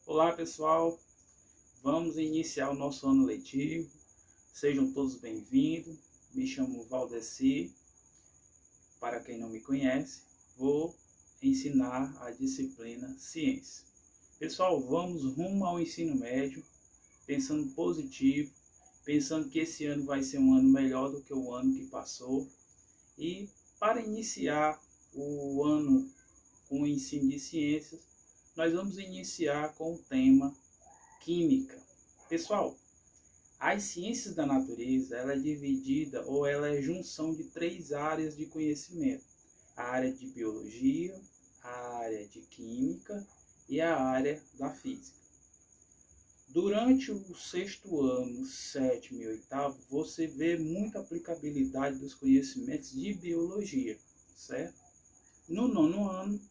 Olá pessoal, vamos iniciar o nosso ano letivo, sejam todos bem-vindos, me chamo Valdeci, para quem não me conhece, vou ensinar a disciplina Ciência. Pessoal, vamos rumo ao ensino médio, pensando positivo, pensando que esse ano vai ser um ano melhor do que o ano que passou e para iniciar o ano com o ensino de ciências, nós vamos iniciar com o tema Química. Pessoal, as ciências da natureza, ela é dividida ou ela é junção de 3 áreas de conhecimento. A área de biologia, a área de química e a área da física. Durante o 6º ano, 7º e 8º, você vê muita aplicabilidade dos conhecimentos de biologia, certo? No 9º ano,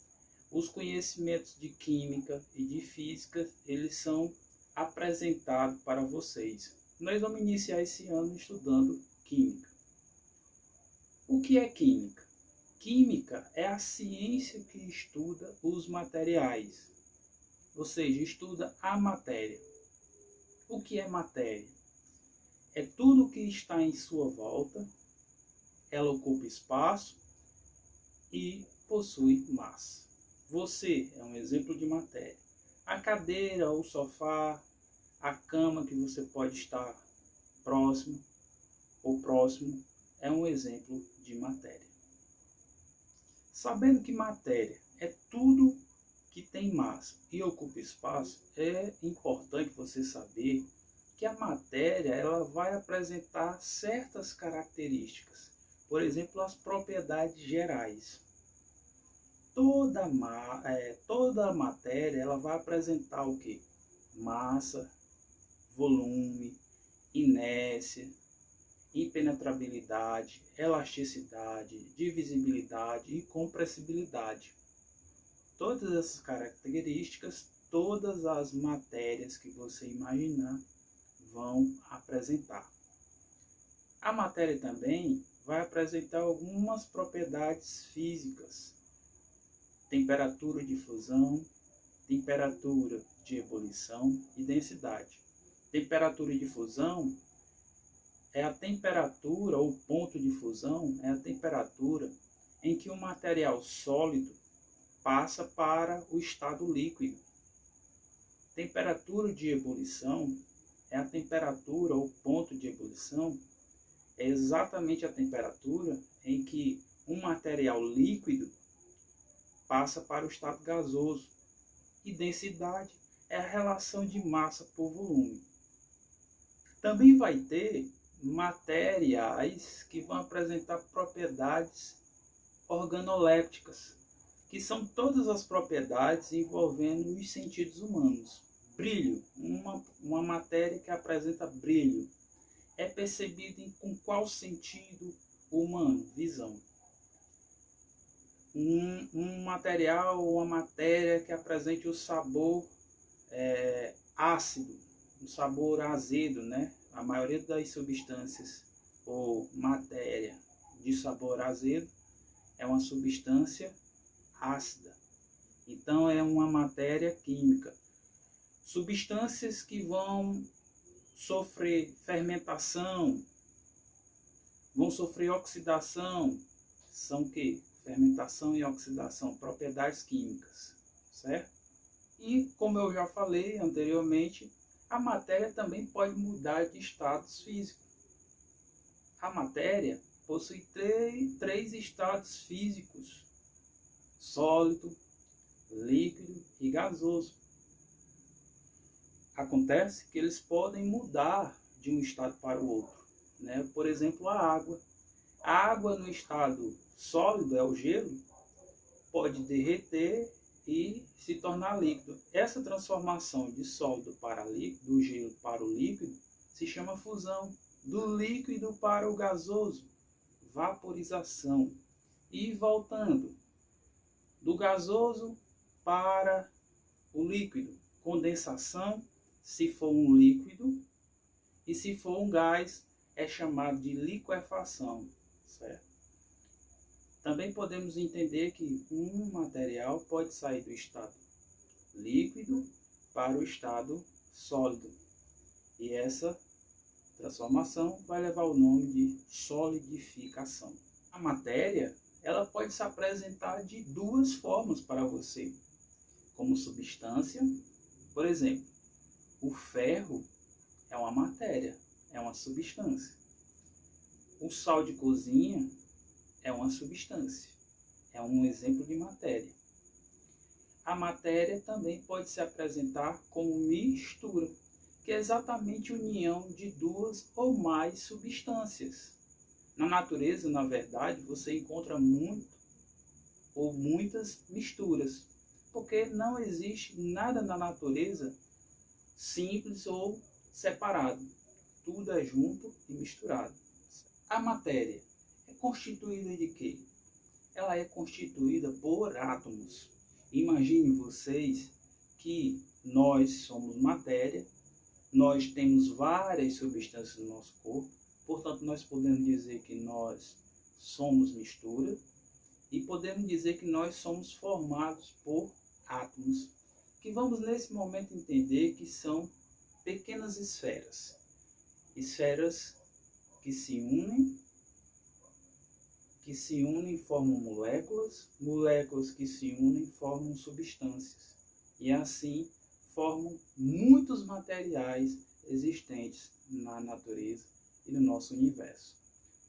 os conhecimentos de química e de física, eles são apresentados para vocês. Nós vamos iniciar esse ano estudando química. O que é química? Química é a ciência que estuda os materiais, ou seja, estuda a matéria. O que é matéria? É tudo que está em sua volta, ela ocupa espaço e possui massa. Você é um exemplo de matéria. A cadeira, o sofá, a cama que você pode estar próximo ou próximo é um exemplo de matéria. Sabendo que matéria é tudo que tem massa e ocupa espaço, é importante você saber que a matéria ela vai apresentar certas características. Por exemplo, as propriedades gerais. Toda a matéria ela vai apresentar o quê? Massa, volume, inércia, impenetrabilidade, elasticidade, divisibilidade e compressibilidade. Todas essas características, todas as matérias que você imaginar vão apresentar. A matéria também vai apresentar algumas propriedades físicas. Temperatura de fusão, temperatura de ebulição e densidade. Temperatura de fusão é a temperatura, ou ponto de fusão, é a temperatura em que o material sólido passa para o estado líquido. Temperatura de ebulição é a temperatura, ou ponto de ebulição, é exatamente a temperatura em que um material líquido passa para o estado gasoso. E densidade é a relação de massa por volume. Também vai ter materiais que vão apresentar propriedades organolépticas, que são todas as propriedades envolvendo os sentidos humanos. Brilho, uma matéria que apresenta brilho, é percebido com qual sentido humano? Visão. Um material, uma matéria que apresente o sabor ácido, um sabor azedo, né? A maioria das substâncias ou matéria de sabor azedo é uma substância ácida. Então é uma matéria química. Substâncias que vão sofrer fermentação, vão sofrer oxidação, são o quê? Fermentação e oxidação, propriedades químicas, certo? E, como eu já falei anteriormente, a matéria também pode mudar de estados físicos. A matéria possui três estados físicos: sólido, líquido e gasoso. Acontece que eles podem mudar de um estado para o outro, né? Por exemplo, a água. A água no estado sólido, é o gelo, pode derreter e se tornar líquido. Essa transformação de sólido para líquido, do gelo para o líquido, se chama fusão. Do líquido para o gasoso, vaporização. E voltando, do gasoso para o líquido, condensação, se for um líquido, e se for um gás, é chamado de liquefação, certo? Também podemos entender que um material pode sair do estado líquido para o estado sólido. E essa transformação vai levar o nome de solidificação. A matéria, ela pode se apresentar de duas formas para você, como substância. Por exemplo, o ferro é uma matéria, é uma substância. O sal de cozinha é uma substância, é um exemplo de matéria. A matéria também pode se apresentar como mistura, que é exatamente a união de duas ou mais substâncias. Na natureza, na verdade, você encontra muito ou muitas misturas, porque não existe nada na natureza simples ou separado. Tudo é junto e misturado. A matéria é constituída de quê? Ela é constituída por átomos. Imagine vocês que nós somos matéria, nós temos várias substâncias no nosso corpo, portanto nós podemos dizer que nós somos mistura e podemos dizer que nós somos formados por átomos, que vamos nesse momento entender que são pequenas esferas. Esferas que se unem e formam moléculas, moléculas que se unem formam substâncias. E assim formam muitos materiais existentes na natureza e no nosso universo.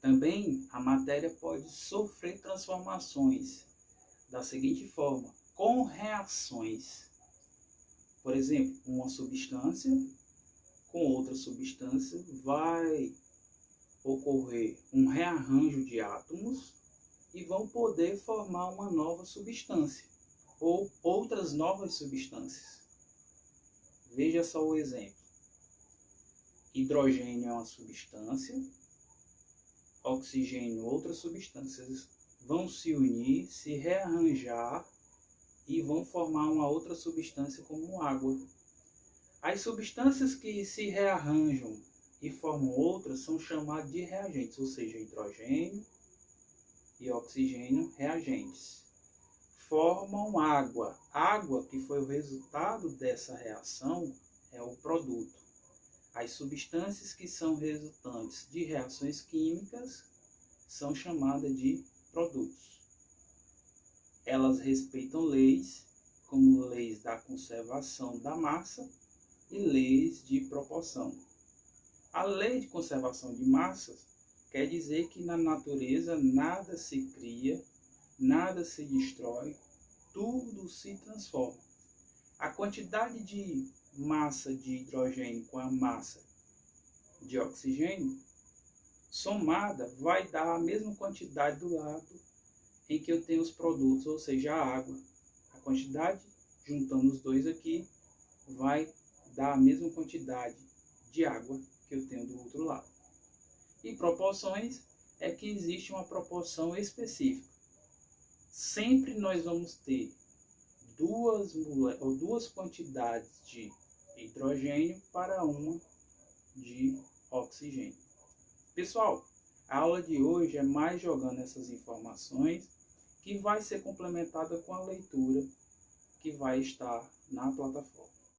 Também a matéria pode sofrer transformações da seguinte forma, com reações. Por exemplo, uma substância com outra substância vai ocorrer um rearranjo de átomos e vão poder formar uma nova substância ou outras novas substâncias. Veja só o exemplo. Hidrogênio é uma substância, oxigênio outras substâncias vão se unir, se rearranjar e vão formar uma outra substância como água. As substâncias que se rearranjam e formam outras são chamadas de reagentes, ou seja, hidrogênio e oxigênio reagentes. Formam água. Água, que foi o resultado dessa reação, é o produto. As substâncias que são resultantes de reações químicas são chamadas de produtos. Elas respeitam leis, como leis da conservação da massa e leis de proporção. A lei de conservação de massas quer dizer que na natureza nada se cria, nada se destrói, tudo se transforma. A quantidade de massa de hidrogênio com a massa de oxigênio somada vai dar a mesma quantidade do lado em que eu tenho os produtos, ou seja, a água. A quantidade, juntando os dois aqui, vai dar a mesma quantidade de água que eu tenho do outro lado. E proporções é que existe uma proporção específica. Sempre nós vamos ter duas quantidades de hidrogênio para uma de oxigênio. Pessoal, a aula de hoje é mais jogando essas informações que vai ser complementada com a leitura que vai estar na plataforma.